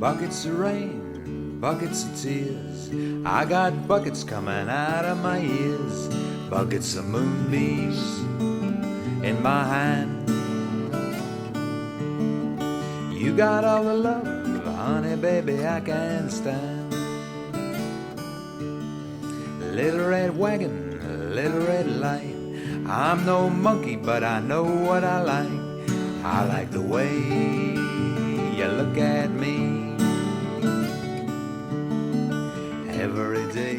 Buckets of rain, buckets of tears. I got buckets coming out of my ears. Buckets of moonbeams in my hand. You got all the love, honey, baby, I can stand. Little red wagon, little red light. I'm no monkey, but I know what I like. I like the way you look at me. Every day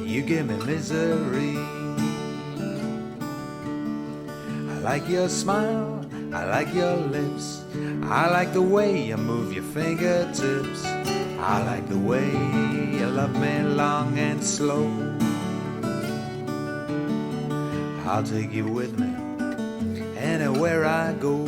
you give me misery. I like your smile, I like your lips. I like the way you move your fingertips. I like the way you love me long and slow. I'll take you with me anywhere I go.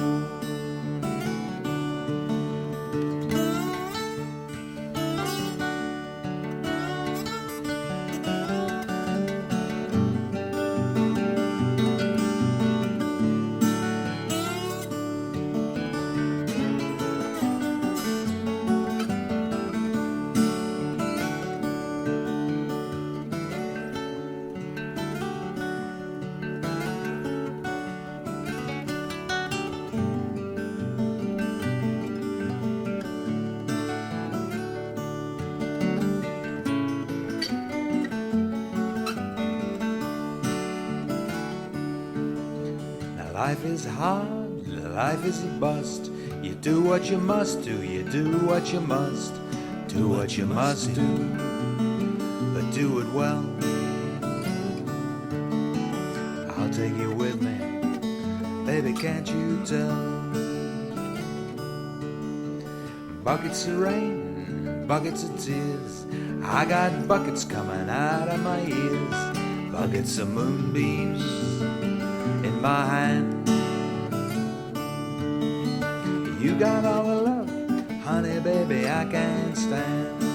Life is hard, life is a bust. You do what you must do, you do what you must. Do what you must do, but do it well. I'll take you with me, baby, can't you tell? Buckets of rain, buckets of tears. I got buckets coming out of my ears. Buckets of moonbeams in my hand. You got all the love, honey, baby, I can't stand.